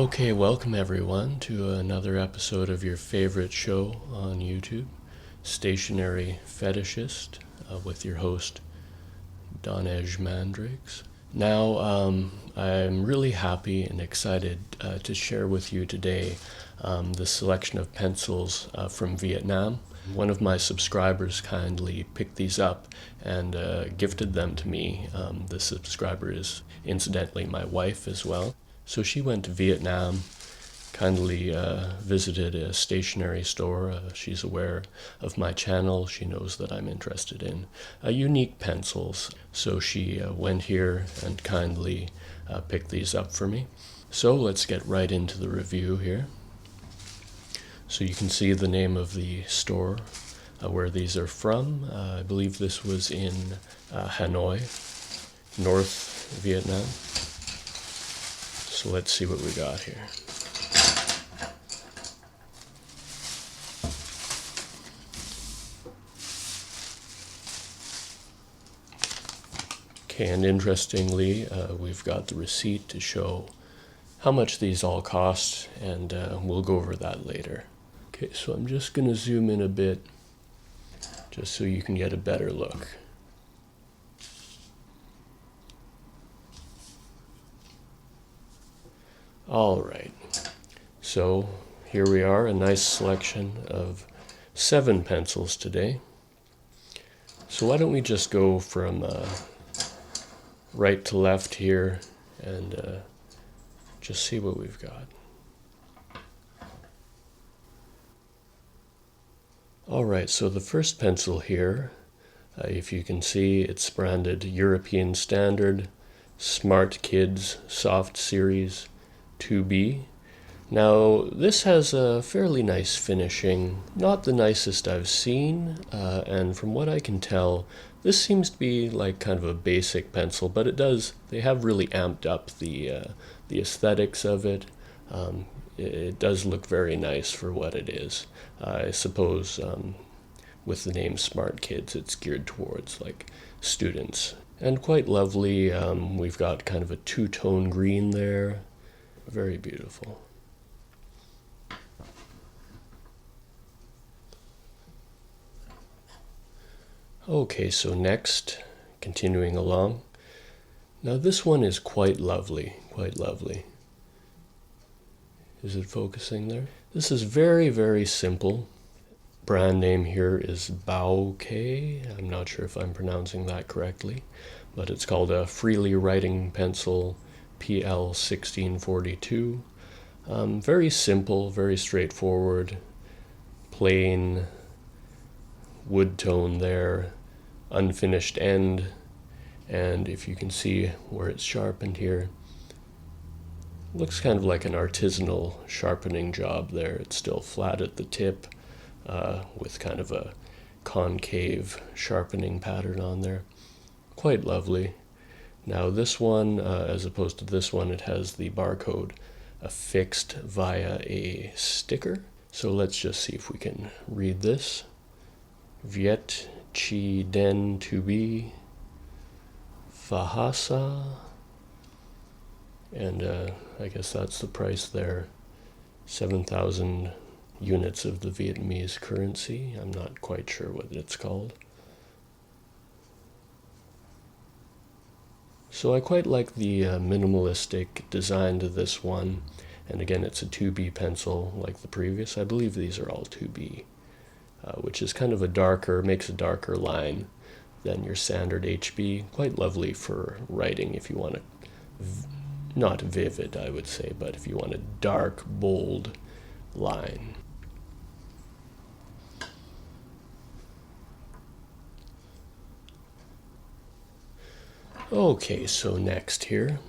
Okay, welcome everyone to another episode of your favorite show on YouTube, Stationery Fetishist, with your host, Donej Mandrakes. Now, I'm really happy and excited to share with you today the selection of pencils from Vietnam. One of my subscribers kindly picked these up and gifted them to me. The subscriber is incidentally my wife as well. So she went to Vietnam, kindly visited a stationery store. She's aware of my channel. She knows that I'm interested in unique pencils. So she went here and kindly picked these up for me. So let's get right into the review here. So you can see the name of the store where these are from. I believe this was in Hanoi, North Vietnam. So let's see what we got here. Okay, and interestingly, we've got the receipt to show how much these all cost, and we'll go over that later. Okay, so I'm just going to zoom in a bit, just so you can get a better look. All right, so here we are, a nice selection of 7 pencils today. So why don't we just go from right to left here and just see what we've got. All right, so the first pencil here, if you can see, it's branded European Standard Smart Kids Soft Series 2B. Now, this has a fairly nice finishing, not the nicest I've seen, and from what I can tell, this seems to be like kind of a basic pencil, but they have really amped up the aesthetics of it. It does look very nice for what it is. I suppose with the name Smart Kids, it's geared towards like students. And quite lovely. We've got kind of a two-tone green there. Very beautiful. Okay, so next, continuing along. Now this one is quite lovely, quite lovely. Is it focusing there? This is very, very simple. Brand name here is Bao Kay. I'm not sure if I'm pronouncing that correctly, but it's called a Freely Writing Pencil PL 1642. Very simple, very straightforward, plain wood tone there, unfinished end, and if you can see where it's sharpened here, looks kind of like an artisanal sharpening job there. It's still flat at the tip with kind of a concave sharpening pattern on there. Quite lovely. Now this one, as opposed to this one, it has the barcode affixed via a sticker. So let's just see if we can read this. Viet Chi Den To Be Phahasa. And I guess that's the price there. 7,000 units of the Vietnamese currency. I'm not quite sure what it's called. So I quite like the minimalistic design to this one. And again, it's a 2B pencil like the previous. I believe these are all 2B, which is kind of makes a darker line than your standard HB. Quite lovely for writing if you want to, not vivid I would say, but if you want a dark, bold line. Okay, so next here,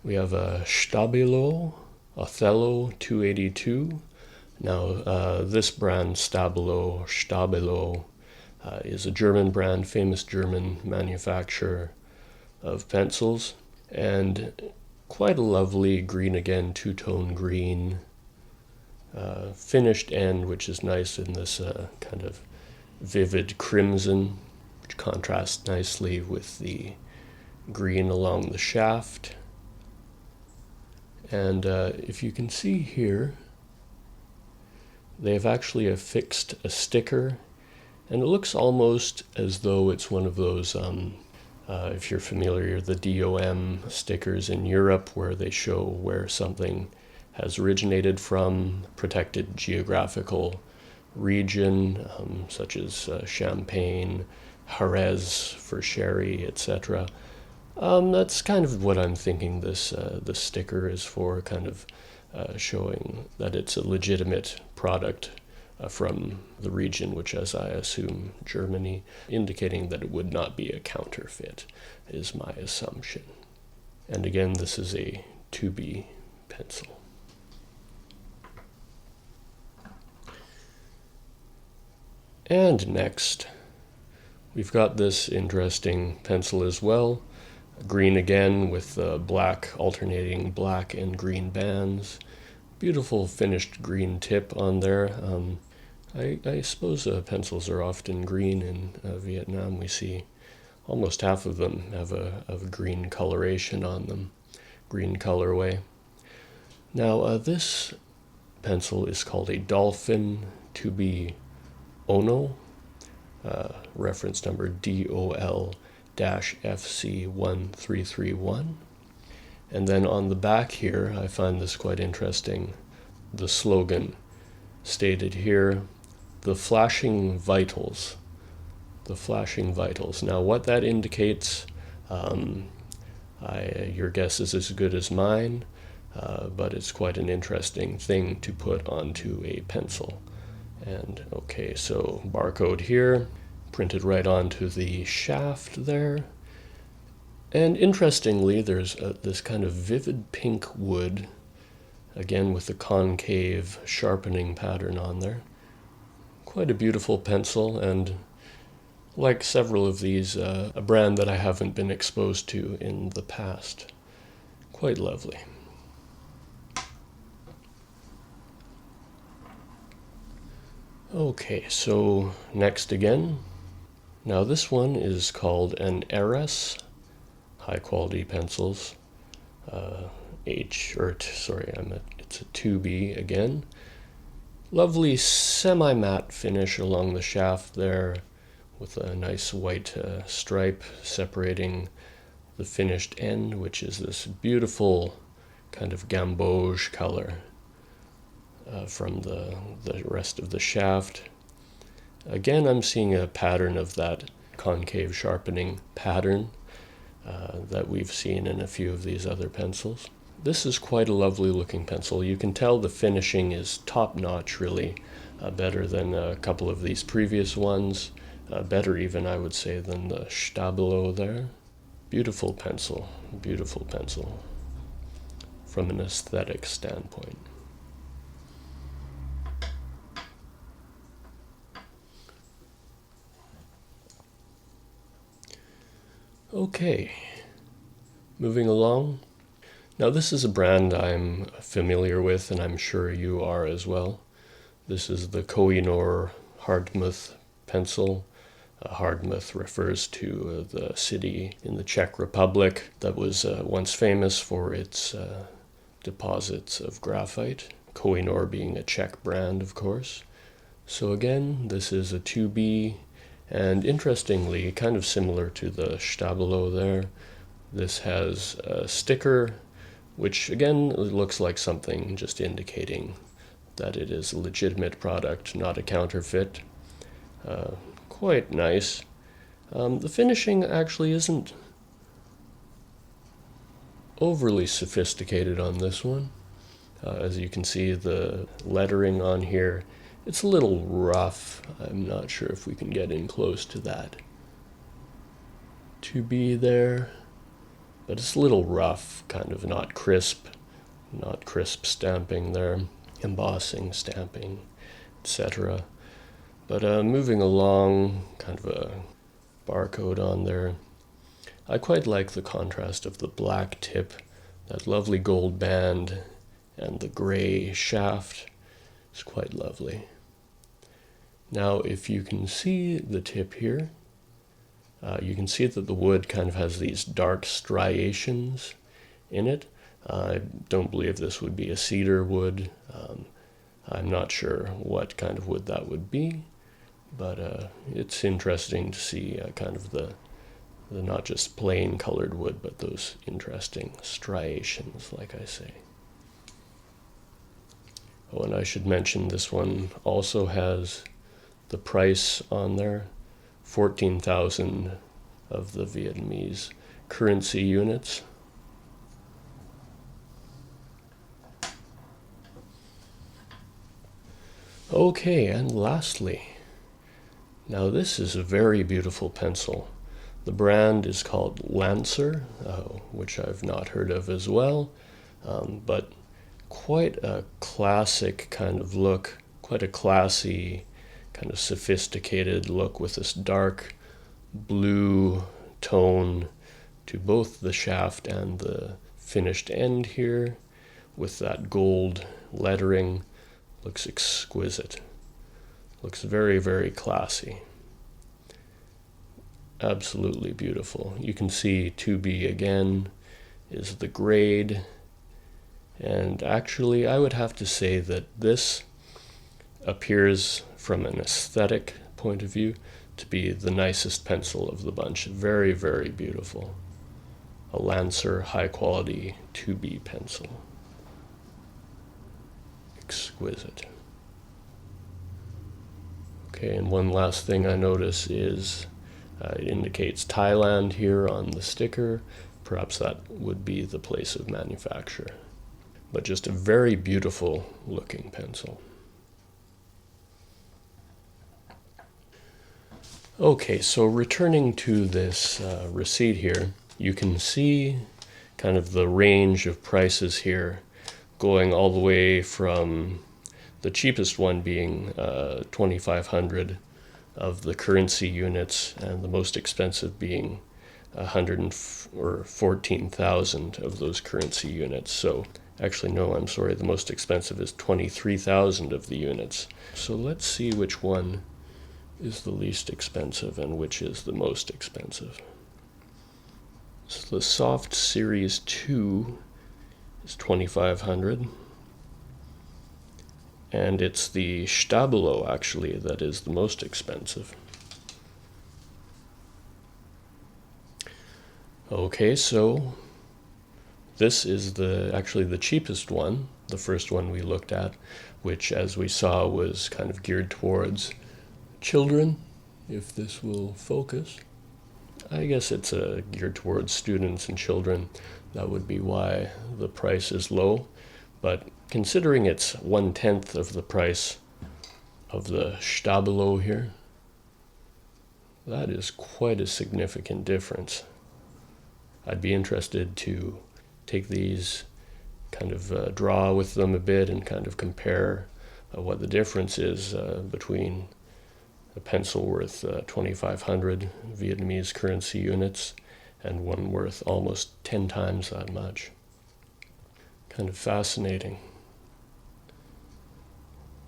we have a Stabilo Othello 282. Now, this brand, Stabilo, is a German brand, famous German manufacturer of pencils, and quite a lovely green again, two-tone green, finished end, which is nice in this kind of vivid crimson, which contrasts nicely with the green along the shaft. And if you can see here, they've actually affixed a sticker, and it looks almost as though it's one of those, if you're familiar, the DOM stickers in Europe where they show where something has originated from, protected geographical region, such as Champagne, Heiress for sherry, etc. That's kind of what I'm thinking this sticker is for, kind of showing that it's a legitimate product from the region, which, as I assume, Germany, indicating that it would not be a counterfeit, is my assumption. And again, this is a 2B pencil. And next, we've got this interesting pencil as well. Green again with black, alternating black and green bands. Beautiful finished green tip on there. I suppose pencils are often green in Vietnam. We see almost half of them have a green coloration on them, green colorway. Now this pencil is called a Dolphin 2B Ono, reference number DOL-FC1331. And then on the back here, I find this quite interesting. The slogan stated here, the flashing vitals. The flashing vitals. Now what that indicates, your guess is as good as mine, but it's quite an interesting thing to put onto a pencil. And okay, so barcode here, printed right onto the shaft there. And interestingly, there's this kind of vivid pink wood, again with the concave sharpening pattern on there. Quite a beautiful pencil, and like several of these, a brand that I haven't been exposed to in the past. Quite lovely. Okay, so next again. Now this one is called an Heiress, high quality pencils. It's a 2B again. Lovely semi-matte finish along the shaft there with a nice white stripe separating the finished end, which is this beautiful kind of gamboge color from the rest of the shaft. Again, I'm seeing a pattern of that concave sharpening pattern that we've seen in a few of these other pencils. This is quite a lovely looking pencil. You can tell the finishing is top-notch, really, better than a couple of these previous ones. Better even, I would say, than the Stabilo there. Beautiful pencil from an aesthetic standpoint. Okay, moving along. Now this is a brand I'm familiar with, and I'm sure you are as well. This is the Kohinoor Hardtmuth pencil. Hardtmuth refers to the city in the Czech Republic that was once famous for its deposits of graphite. Koh-I-Noor being a Czech brand, of course. So again, this is a 2B. And interestingly, kind of similar to the Stabilo there, this has a sticker, which again looks like something just indicating that it is a legitimate product, not a counterfeit. Quite nice. The finishing actually isn't overly sophisticated on this one. As you can see, the lettering on here, it's a little rough. I'm not sure if we can get in close to that. 2B there, but it's a little rough, kind of not crisp stamping there, embossing, stamping, etc. But moving along, kind of a barcode on there. I quite like the contrast of the black tip, that lovely gold band, and the gray shaft. It's quite lovely. Now, if you can see the tip here, You can see that the wood kind of has these dark striations in it. I don't believe this would be a cedar wood. I'm not sure what kind of wood that would be, but it's interesting to see kind of the not just plain colored wood, but those interesting striations, like I say. Oh, and I should mention this one also has the price on there, 14,000 of the Vietnamese currency units. Okay, and lastly, now this is a very beautiful pencil. The brand is called Lancer, which I've not heard of as well, but quite a classic kind of look, quite a classy, kind of sophisticated look with this dark blue tone to both the shaft and the finished end here, with that gold lettering. Looks exquisite. Looks very, very classy. Absolutely beautiful. You can see 2B again is the grade. And actually, I would have to say that this appears from an aesthetic point of view to be the nicest pencil of the bunch. Very, very beautiful. A Lancer high quality 2B pencil. Exquisite. Okay, and one last thing I notice is it indicates Thailand here on the sticker. Perhaps that would be the place of manufacture. But just a very beautiful looking pencil. Okay, so returning to this receipt here, you can see kind of the range of prices here, going all the way from the cheapest one being 2,500 of the currency units, and the most expensive being 14,000 of those currency units. So actually, no, I'm sorry, the most expensive is 23,000 of the units. So let's see which one is the least expensive and which is the most expensive. So the Soft Series 2 is 2,500. And it's the Stabilo, actually, that is the most expensive. Okay, so this is actually the cheapest one, the first one we looked at, which, as we saw, was kind of geared towards children, if this will focus. I guess it's geared towards students and children. That would be why the price is low. But considering it's 1/10 of the price of the Stabilo here, that is quite a significant difference. I'd be interested to take these, kind of draw with them a bit and kind of compare what the difference is between a pencil worth 2,500 Vietnamese currency units and one worth almost 10 times that much. Kind of fascinating.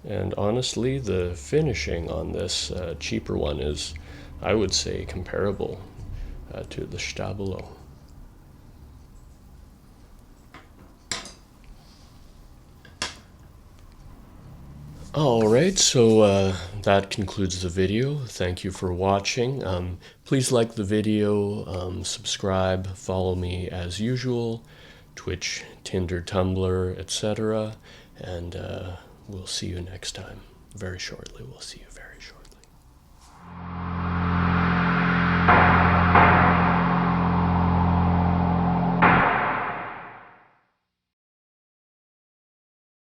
And honestly, the finishing on this cheaper one is, I would say, comparable to the Stabilo. Alright, so that concludes the video. Thank you for watching. Please like the video, subscribe, follow me as usual, Twitch, Tinder, Tumblr, etc. And we'll see you next time. Very shortly, we'll see you.